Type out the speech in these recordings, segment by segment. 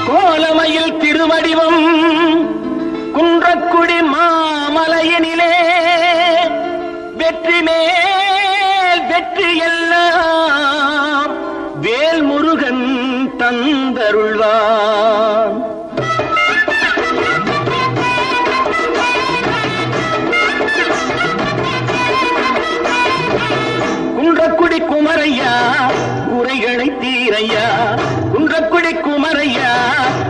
கோலமையில் திருவடிவம் குன்றக்குடி மாமலையினிலே வெற்றி மேல் வெற்றி எல்லாம் வேல் முருகன் தந்தருள்வான். குன்றக்குடி குமரையா குறைகளை தீரையா, குன்றக்குடி குமரையா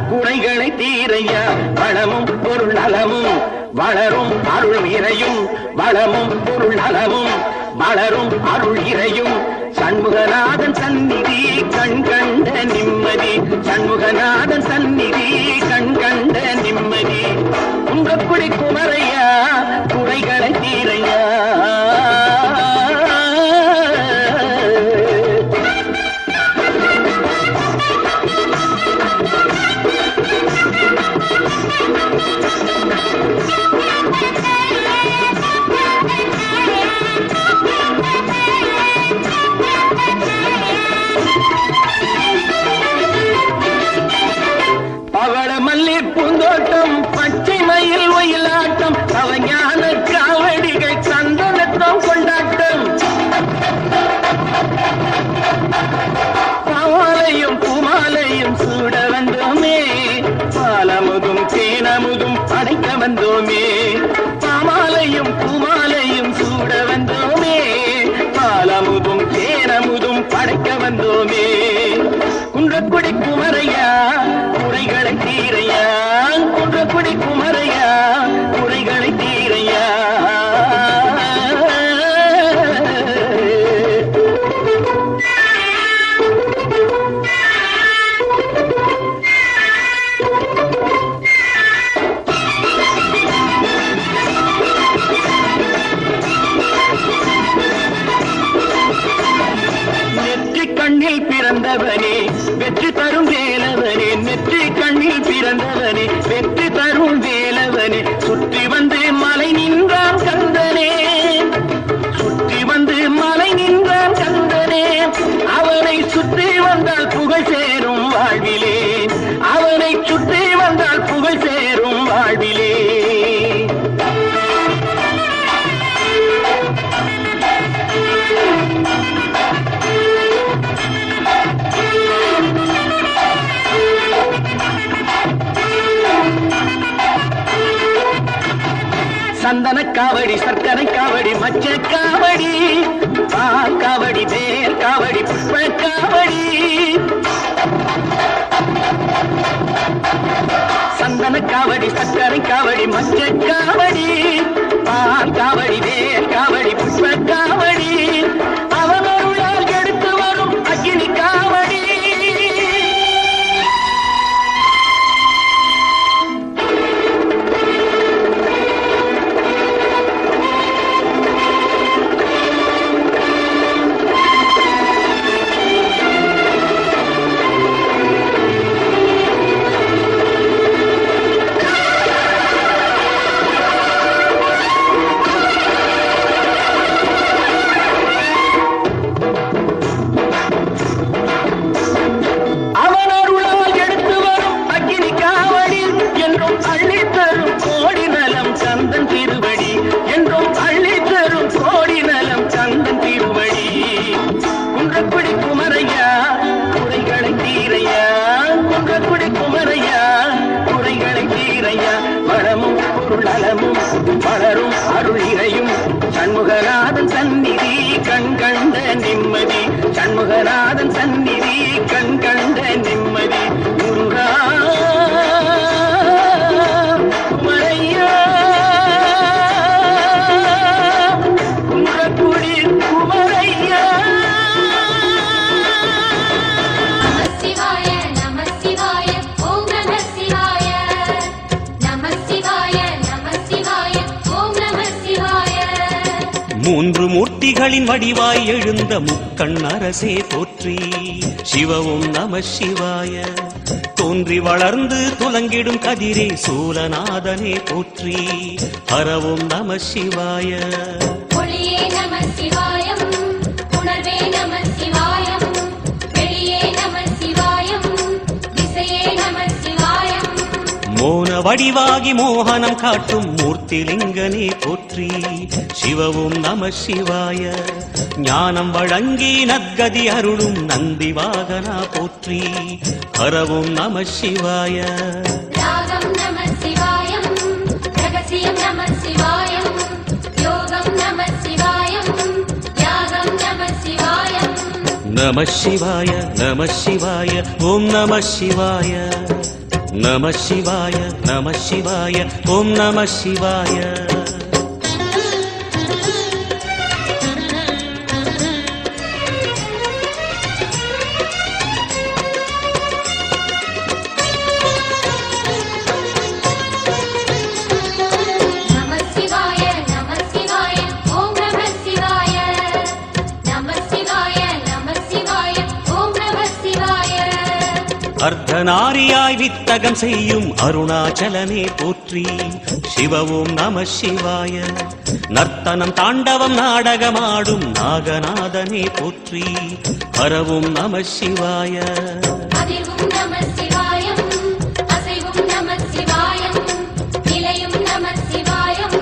குறைகளை தீரையா. வளமும் பொருள் நலமும் வளரும் அருள் இறையும், வளமும் பொருள் நலமும் வளரும் அருள் இறையும். சண்முகநாதன் சந்நிதி கண் கண்ட நிம்மதி, சண்முகநாதன் சந்நிதி கண் கண்ட நிம்மதி. குன்றக்குடி குமரையா குறைகளை தீரையா. பூந்தோட்டம் பச்சை மயில் ஒயிலாட்டம் அவஞான காவடிகள் சந்தனத்தம் கொண்டாட்டம். பாலையும் பூமாலையும் சூட வந்தோமே, பாலமுதும் தேனமுதும் படைக்க வந்தோமே. பாமாலையும் பூமாலையும் சூட வந்தோமே, பாலமுதும் தேனமுதும் படைக்க வந்தோமே. குன்றக்குடி குமரையா குறைகளை தீரையா, குன்றக்குடி குமரையா குறைகளை தீரையா. கண்ணில் பிறந்தவனே வெற்றி தரும் வேலவனே, நெற்றி கண்ணில் பிறந்தவனே வெற்றி தரும் வேலவனே. சுற்றி வந்து மலை நின்றான் கந்தனே, சுற்றி வந்து மலை நின்றான் கந்தனே. அவனை சுற்றி வந்தால் புகழ் சேரும் வாழ்விலே, அவனை சுற்றி வந்தால் புகழ் சேரும் வாழ்விலே. சந்தன காவடி சர்க்கரை காவடி மச்ச காவடி பால் காவடி வேர் காவடி புஷ்ப காவடி. சந்தன காவடி சர்க்கரை காவடி மச்ச காவடி பால் காவடி வேர் காவடி புஷ்ப காவடி. அவனருளால் எடுத்து வரும் அக்கினி காவடி. குன்றக்குடி குமரையா குறைகளை தீரையா, குன்றக்குடி குமரையா குறைகளை தீரையா. வளமும் பொருள் நலமும் வளரும் அருள் இறையும். சண்முகநாதன் சந்நிதி கண் கண்ட நிம்மதி, சண்முகநாதன் சந்நிதி கண் கண்ட நிம்மதி. முருகா குமரையா குன்றக்குடி குமரையா. மூன்று மூர்த்திகளின் வடிவாய் எழுந்த முக்கண் அரசே போற்றி. சிவவும் நம சிவாய. தோன்றி வளர்ந்து துலங்கிடும் கதிரே சூலநாதனே போற்றி. ஹரவும் நம சிவாய. ஒளியே நம சிவாயம், உணர்வே நம சிவாயம், வெளியே நம சிவாயம், திசையே நம சிவாயம். மோன வடிவாகி மோகனம் காட்டும் மூர்த்திலிங்கனே போற்றி. சிவவும் நம சிவாய. ஞானம் வழங்கி நற்கதி அருளும் நந்தி வாகனா போற்றி. ஹரவும் நம சிவாய. ராகம் நம சிவாயம், ரகசியம் நம சிவாயம், யோகம் நம சிவாயம், யாகம் நம சிவாயம். நம சிவாய நம சிவாய ஓம் நம சிவாய. நம சிவாய நம சிவாய ஓம் நம சிவாய. நம சிவாய நம சிவாய ஓம் நம சிவாய. நம சிவாய நம சிவாய ஓம் நம சிவாய. அர்த்தநாரியாய் வித்தகம் செய்யும் அருணாச்சலனே போற்றி. சிவவும் நம சிவாய. நர்த்தனம் தாண்டவம் நாடகமாடும் நாகநாதனே போற்றி. ஹரவும் நம சிவாய. அதிர்வும் நம சிவாயம், அசைவும் நம சிவாயம், நிலையும் நம சிவாயம்,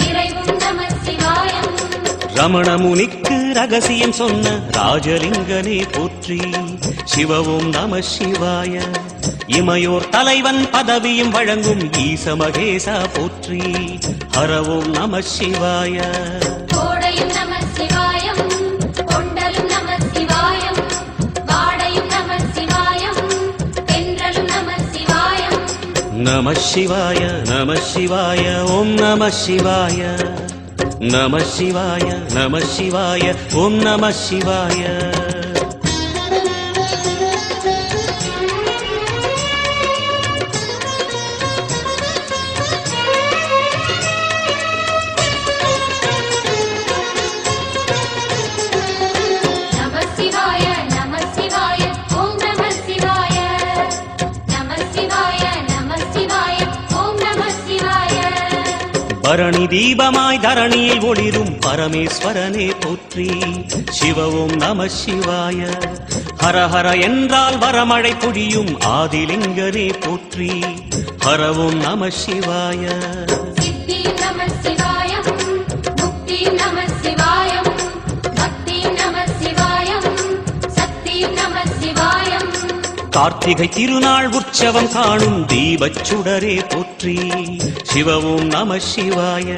நிறைவும் நம சிவாயம். ரமணமுனிக்கு ரகசியம் சொன்ன ராஜலிங்கனே போற்றி. சிவவும் நம சிவாய. இமையோர் தலைவன் பதவியும் வழங்கும் ஈச மகேசா போற்றி. ஹரவும் நம சிவாய. கோடையும் நம சிவாயம், கொண்டலும் நம சிவாயம், வாடையும் நம சிவாயம், தென்றலும் நம சிவாயம். நம சிவாய நம சிவாய ஓம் நம சிவாய. நம சிவாய நம சிவாய ஓம் நம சிவாய. நம சிவாய நம சிவாய ஓம் நம சிவாய. நம சிவாய நம சிவாய ஓம் நம சிவாய. பரணி தீபமாய் தரணியில் ஒளிரும் பரமேஸ்வரனே போற்றி. சிவவும் நம சிவாய. ஹரஹர என்றால் வரமழை பொழியும் ஆதிலிங்கனே போற்றி. ஹரவும் நம சிவாய. சித்தியும் நம சிவாயம், முக்தியும் நம சிவாயம், பக்தியும் நம சிவாயம், சக்தியும் நம சிவாயம். கார்த்திகை திருநாள் உற்சவம் காணும் தீபச் சுடரே போற்றி. சிவவும் நம சிவாய.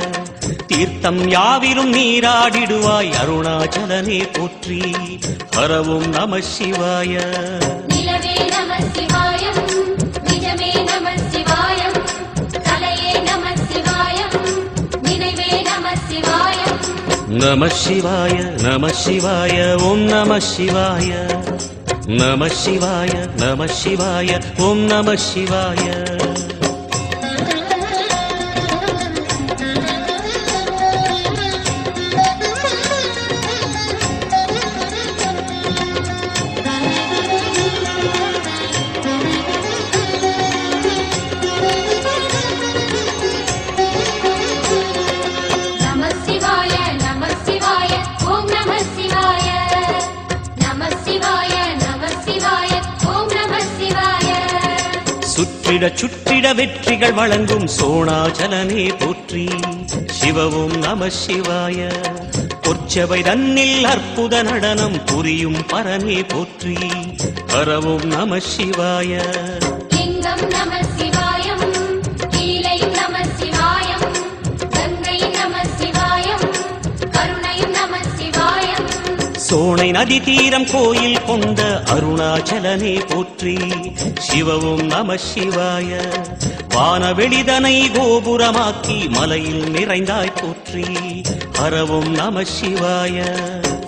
தீர்த்தம் யாவிலும் நீராடிடுவாய் அருணாச்சலனே போற்றி. ஹரவும் நம சிவாய. நிலவே நம சிவாயம், நிஜமே நம சிவாயம், கலையே நம சிவாயம், நினைவே நம சிவாயம். நம சிவாய நம சிவாய ஓம் நம சிவாய. நம சிவாய நம சிவாய ஓம் நம சிவாய. நம சிவாய நம சிவாய ஓம் நம சிவாய. நம சிவாய நம சிவாய ஓம் நம சிவாய. சுற்றிட சுற்றிட வெற்றிகள் வழங்கும் சோணாச்சலனே போற்றி. சிவவும் நம சிவாய. பொற்சபை தன்னில் அற்புத நடனம் புரியும் பரமே போற்றி. ஹரவும் நம சிவாய. லிங்கம் நம சிவாயம், கீலையும் நம சிவாயம், கங்கையும் நம சிவாயம், கருணையும் நம சிவாயம். சோனை நதி தீரம் கோயில் கொண்ட அருணாச்சலனே போற்றி. சிவவும் நம சிவாய. வானவெளிதனை கோபுரமாக்கி மலையில் நிறைந்தாய் போற்றி. ஹரவும் நம சிவாய.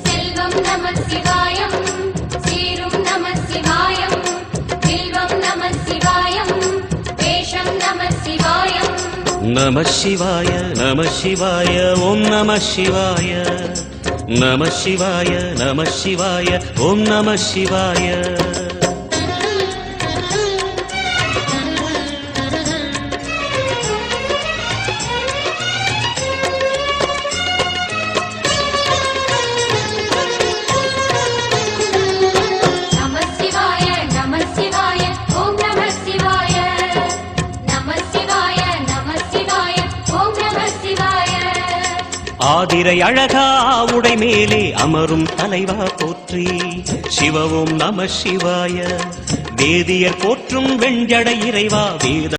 செல்வம் நம சிவாயம், சீரும் நம சிவாயம், வில்வம் நம சிவாயம், வேஷம் நம சிவாயம். நம சிவாய நம சிவாய ஓம் நம சிவாய. நம சிவாய நம சிவாய ஓம் நம சிவாய. நம சிவாய நம சிவாய ஓம் நம சிவாய. நம ஆதிரை அழகா உடை மேலே அமரும் தலைவா போற்றி. சிவ ஓம் நம சிவாய. வேதியர் போற்றும் வெண்ஜடை இறைவா வேத